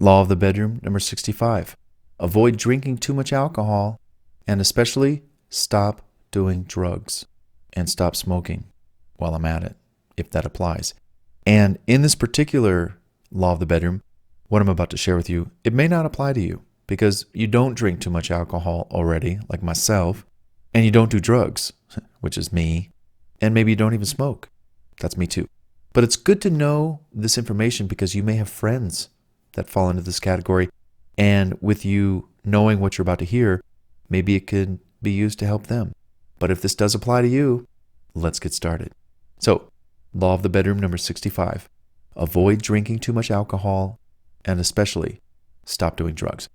Law of the bedroom number 65. Avoid drinking too much alcohol, and especially stop doing drugs and stop smoking while I'm at it, if that applies. And in this particular law of the bedroom, what I'm about to share with you, it may not apply to you because you don't drink too much alcohol already, like myself, and you don't do drugs, which is me, and maybe you don't even smoke. That's me too. But it's good to know this information because you may have friends that fall into this category, and with you knowing what you're about to hear, maybe it could be used to help them. But if this does apply to you, let's get started. So, law of the bedroom number 65. Avoid drinking too much alcohol, and especially stop doing drugs.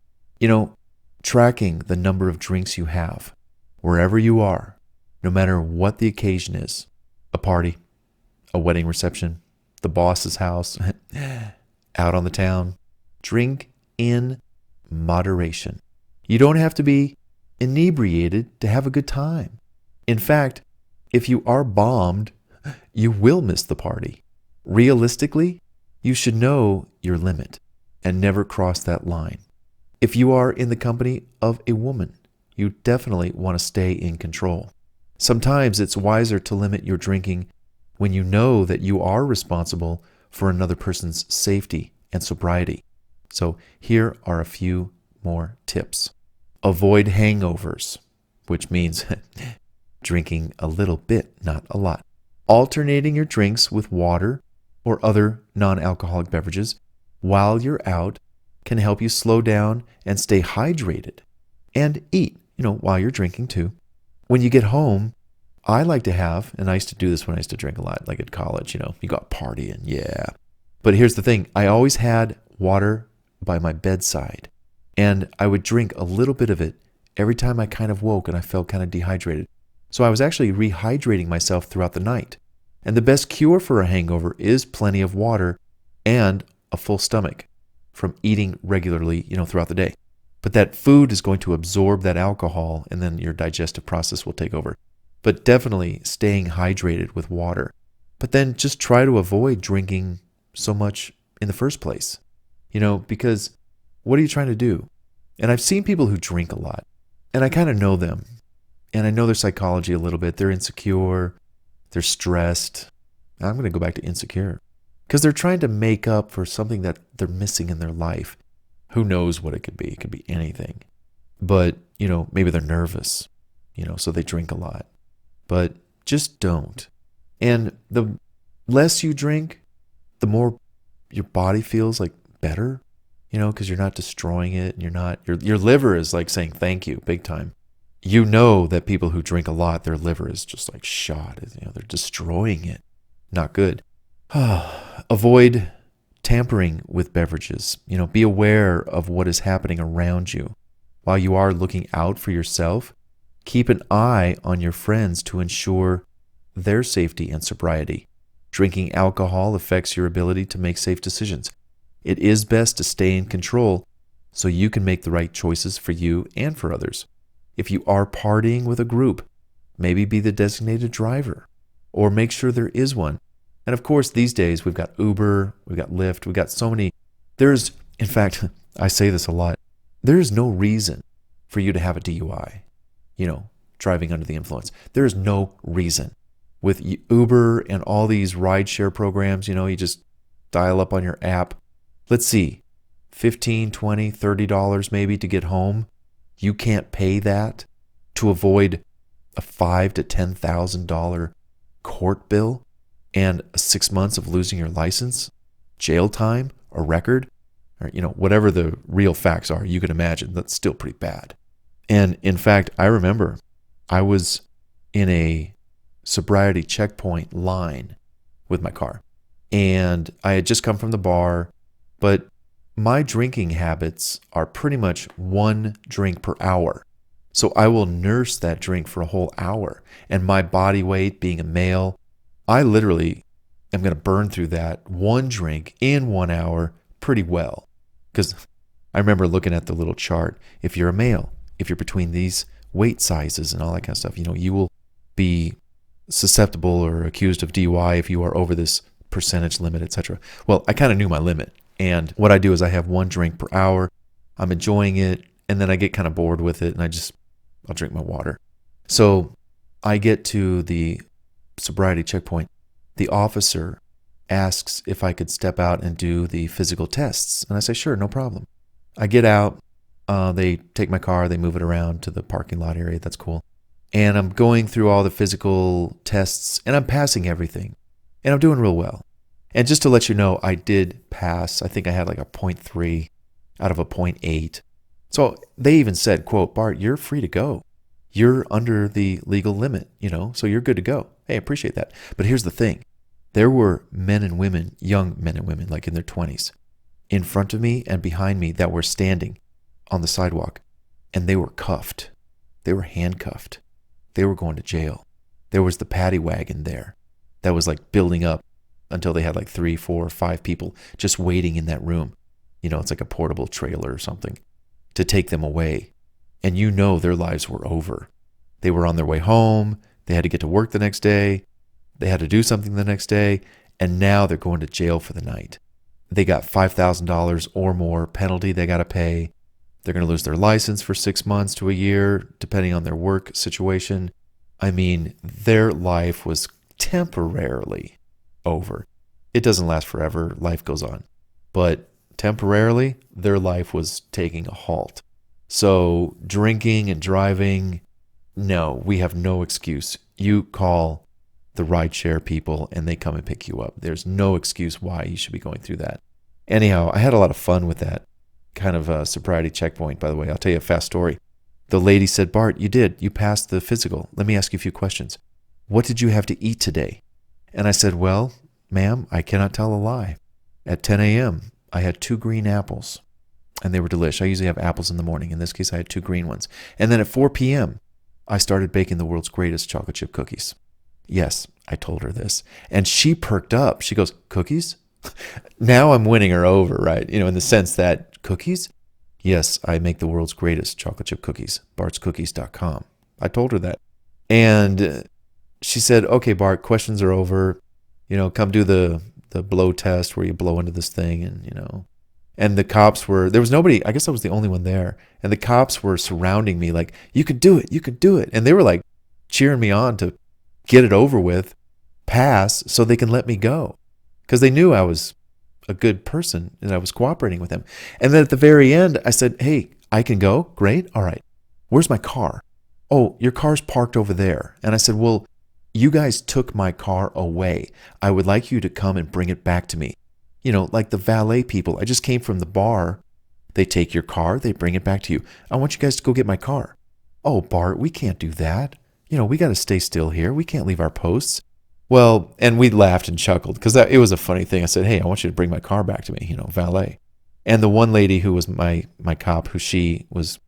Tracking the number of drinks you have, wherever you are, no matter what the occasion is, a party, a wedding reception, the boss's house, out on the town, drink in moderation. You don't have to be inebriated to have a good time. In fact, if you are bombed, you will miss the party. Realistically, you should know your limit and never cross that line. If you are in the company of a woman, you definitely want to stay in control. Sometimes it's wiser to limit your drinking when you know that you are responsible for another person's safety and sobriety. So here are a few more tips. Avoid hangovers, which means drinking a little bit, not a lot. Alternating your drinks with water or other non-alcoholic beverages while you're out can help you slow down and stay hydrated. And eat, while you're drinking too. When you get home, I like to have, and I used to do this when I used to drink a lot, like at college, you got partying, yeah. But here's the thing, I always had water by my bedside, and I would drink a little bit of it every time I kind of woke and I felt kind of dehydrated. So I was actually rehydrating myself throughout the night. And the best cure for a hangover is plenty of water and a full stomach from eating regularly, throughout the day. But that food is going to absorb that alcohol, and then your digestive process will take over. But definitely staying hydrated with water. But then just try to avoid drinking so much in the first place. Because what are you trying to do? And I've seen people who drink a lot, and I kind of know them. And I know their psychology a little bit. They're insecure. They're stressed. I'm going to go back to insecure. Because they're trying to make up for something that they're missing in their life. Who knows what it could be? It could be anything. But, maybe they're nervous, so they drink a lot. But just don't. And the less you drink, the more your body feels like better, because you're not destroying it, and your liver is like saying thank you big time. You know that people who drink a lot, their liver is just like shot, they're destroying it. Not good. Avoid tampering with beverages. Be aware of what is happening around you. While you are looking out for yourself, keep an eye on your friends to ensure their safety and sobriety. Drinking alcohol affects your ability to make safe decisions. It is best to stay in control so you can make the right choices for you and for others. If you are partying with a group, maybe be the designated driver or make sure there is one. And of course, these days we've got Uber, we've got Lyft, we've got so many. In fact, I say this a lot, there is no reason for you to have a DUI, driving under the influence. There is no reason. With Uber and all these rideshare programs, you just dial up on your app. Let's see, $15, $20, $30 maybe to get home. You can't pay that to avoid a $5,000 to $10,000 court bill and 6 months of losing your license, jail time, a record, or whatever the real facts are. You can imagine that's still pretty bad. And in fact, I remember I was in a sobriety checkpoint line with my car, and I had just come from the bar, but my drinking habits are pretty much 1 drink per hour. So I will nurse that drink for a whole hour. And my body weight, being a male, I literally am going to burn through that 1 drink in 1 hour pretty well. Because I remember looking at the little chart. If you're a male, if you're between these weight sizes and all that kind of stuff, you will be susceptible or accused of DUI if you are over this percentage limit, etc. Well, I kind of knew my limit. And what I do is I have one drink per hour. I'm enjoying it. And then I get kind of bored with it and I'll drink my water. So I get to the sobriety checkpoint. The officer asks if I could step out and do the physical tests. And I say, sure, no problem. I get out. They take my car. They move it around to the parking lot area. That's cool. And I'm going through all the physical tests and I'm passing everything. And I'm doing real well. And just to let you know, I did pass. I think I had like a 0.3 out of a 0.8. So they even said, quote, Bart, you're free to go. You're under the legal limit, so you're good to go. Hey, I appreciate that. But here's the thing. There were men and women, young men and women, like in their 20s, in front of me and behind me that were standing on the sidewalk. And they were cuffed. They were handcuffed. They were going to jail. There was the paddy wagon there that was like building up until they had like 3, 4, 5 people just waiting in that room. It's like a portable trailer or something to take them away. And their lives were over. They were on their way home. They had to get to work the next day. They had to do something the next day. And now they're going to jail for the night. They got $5,000 or more penalty they got to pay. They're going to lose their license for 6 months to a year, depending on their work situation. I mean, their life was temporarily over. It doesn't last forever. Life goes on. But temporarily, their life was taking a halt. So drinking and driving, no, we have no excuse. You call the rideshare people and they come and pick you up. There's no excuse why you should be going through that. Anyhow, I had a lot of fun with that kind of a sobriety checkpoint, by the way. I'll tell you a fast story. The lady said, Bart, you passed the physical. Let me ask you a few questions. What did you have to eat today? And I said, well, ma'am, I cannot tell a lie. At 10 a.m., I had 2 green apples, and they were delish. I usually have apples in the morning. In this case, I had 2 green ones. And then at 4 p.m., I started baking the world's greatest chocolate chip cookies. Yes, I told her this. And she perked up. She goes, cookies? Now I'm winning her over, right? In the sense that cookies? Yes, I make the world's greatest chocolate chip cookies, bartscookies.com. I told her that. And she said, okay, Bart, questions are over. Come do the blow test where you blow into this thing and the cops there was nobody, I guess I was the only one there. And the cops were surrounding me like, you could do it, you could do it. And they were like cheering me on to get it over with, pass, so they can let me go. Because they knew I was a good person and I was cooperating with them. And then at the very end, I said, hey, I can go? Great. All right. Where's my car? Oh, your car's parked over there. And I said, well, you guys took my car away. I would like you to come and bring it back to me. Like the valet people. I just came from the bar. They take your car. They bring it back to you. I want you guys to go get my car. Oh, Bart, we can't do that. We got to stay still here. We can't leave our posts. Well, and we laughed and chuckled because it was a funny thing. I said, hey, I want you to bring my car back to me, valet. And the one lady who was my cop, who she was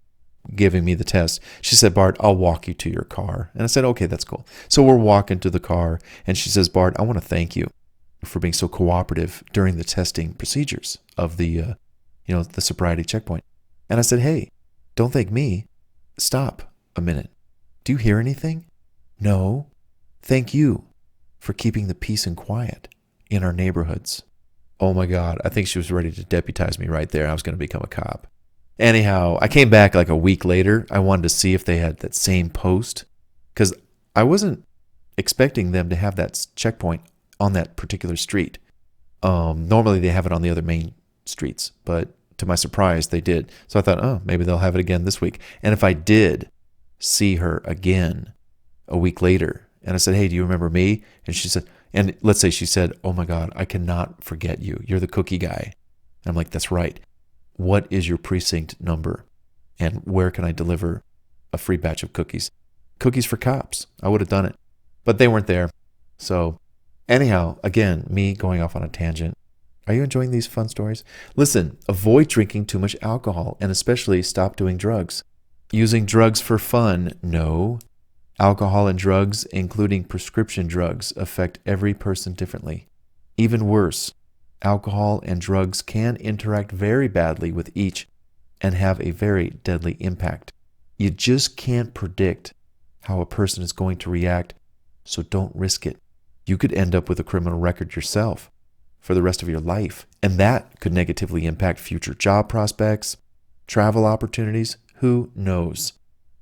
giving me the test, she said, Bart, I'll walk you to your car. And I said, okay, that's cool. So we're walking to the car and she says, Bart, I want to thank you for being so cooperative during the testing procedures of the sobriety checkpoint. And I said, hey, don't thank me. Stop a minute. Do you hear anything? No. Thank you for keeping the peace and quiet in our neighborhoods. Oh my God, I think she was ready to deputize me right there. I was going to become a cop. Anyhow, I came back like a week later. I wanted to see if they had that same post because I wasn't expecting them to have that checkpoint on that particular street. Normally they have it on the other main streets, but to my surprise, they did. So I thought, oh, maybe they'll have it again this week. And if I did see her again a week later, and I said, hey, do you remember me? And she said, and let's say she said, oh my God, I cannot forget you. You're the cookie guy. And I'm like, that's right. What is your precinct number? And where can I deliver a free batch of cookies? Cookies for cops. I would have done it. But they weren't there. So anyhow, again, me going off on a tangent. Are you enjoying these fun stories? Listen, avoid drinking too much alcohol and especially stop doing drugs. Using drugs for fun, no. Alcohol and drugs, including prescription drugs, affect every person differently. Even worse, alcohol and drugs can interact very badly with each and have a very deadly impact. You just can't predict how a person is going to react, so don't risk it. You could end up with a criminal record yourself. for the rest of your life. And that could negatively impact future job prospects, travel opportunities. Who knows?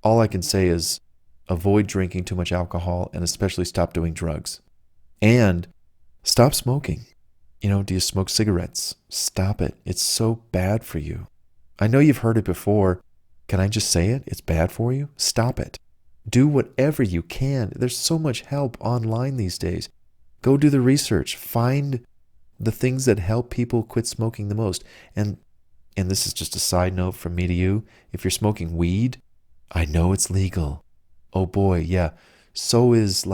All I can say is avoid drinking too much alcohol and especially stop doing drugs. And stop smoking. Do you smoke cigarettes? Stop it. It's so bad for you. I know you've heard it before. Can I just say it? It's bad for you. Stop it. Do whatever you can. There's so much help online these days. Go do the research. Find the things that help people quit smoking the most. And this is just a side note from me to you. If you're smoking weed, I know it's legal. Oh boy, yeah. So is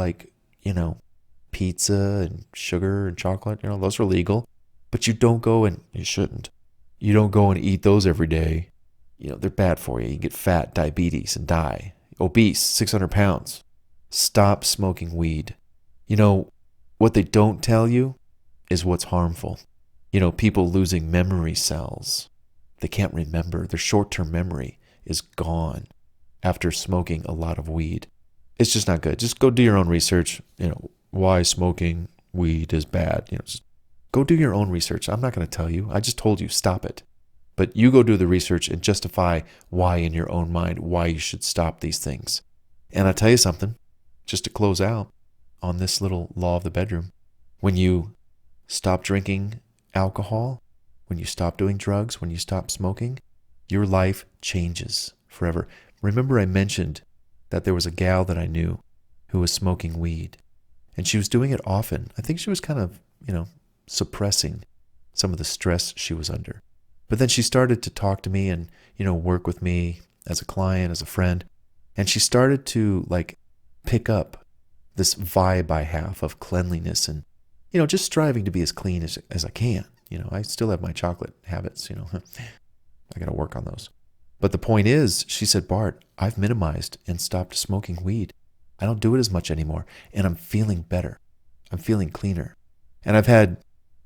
pizza and sugar and chocolate. Those are legal. But you shouldn't. You don't go and eat those every day. They're bad for you. You get fat, diabetes, and die. Obese, 600 pounds. Stop smoking weed. What they don't tell you is what's harmful. People losing memory cells. They can't remember. Their short-term memory is gone after smoking a lot of weed. It's just not good. Just go do your own research. Why smoking weed is bad. Just go do your own research. I'm not going to tell you. I just told you, stop it. But you go do the research and justify why in your own mind, why you should stop these things. And I'll tell you something, just to close out on this little law of the bedroom. When you stop drinking alcohol, when you stop doing drugs, when you stop smoking, your life changes forever. Remember I mentioned that there was a gal that I knew who was smoking weed. And she was doing it often. I think she was kind of, suppressing some of the stress she was under. But then she started to talk to me and, work with me as a client, as a friend. And she started to pick up this vibe I have of cleanliness and, just striving to be as clean as I can. I still have my chocolate habits, I got to work on those. But the point is, she said, Bart, I've minimized and stopped smoking weed. I don't do it as much anymore. And I'm feeling better. I'm feeling cleaner. And I've had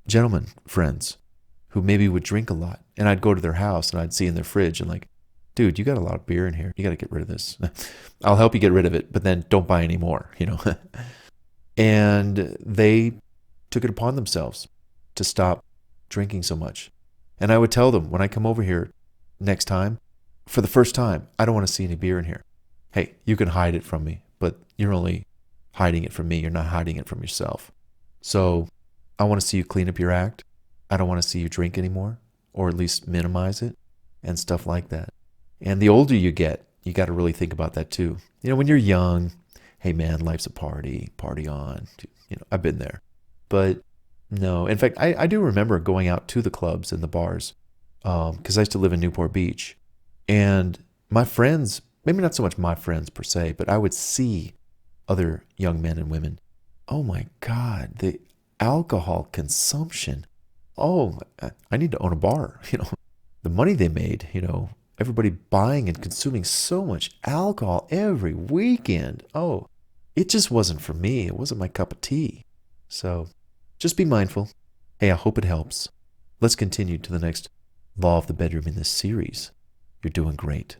gentlemen friends who maybe would drink a lot. And I'd go to their house and I'd see in their fridge and dude, you got a lot of beer in here. You got to get rid of this. I'll help you get rid of it, but then don't buy any more, And they took it upon themselves to stop drinking so much. And I would tell them when I come over here next time, for the first time, I don't want to see any beer in here. Hey, you can hide it from me, but you're only hiding it from me. You're not hiding it from yourself. So I want to see you clean up your act. I don't want to see you drink anymore, or at least minimize it and stuff like that. And the older you get, you got to really think about that too. When you're young, hey man, life's a party on. I've been there. But no, in fact, I do remember going out to the clubs and the bars because I used to live in Newport Beach. And my friends, maybe not so much my friends per se, but I would see other young men and women. Oh my God, the alcohol consumption. Oh, I need to own a bar. The money they made, everybody buying and consuming so much alcohol every weekend. Oh, it just wasn't for me. It wasn't my cup of tea. So just be mindful. Hey, I hope it helps. Let's continue to the next law of the bedroom in this series. You're doing great.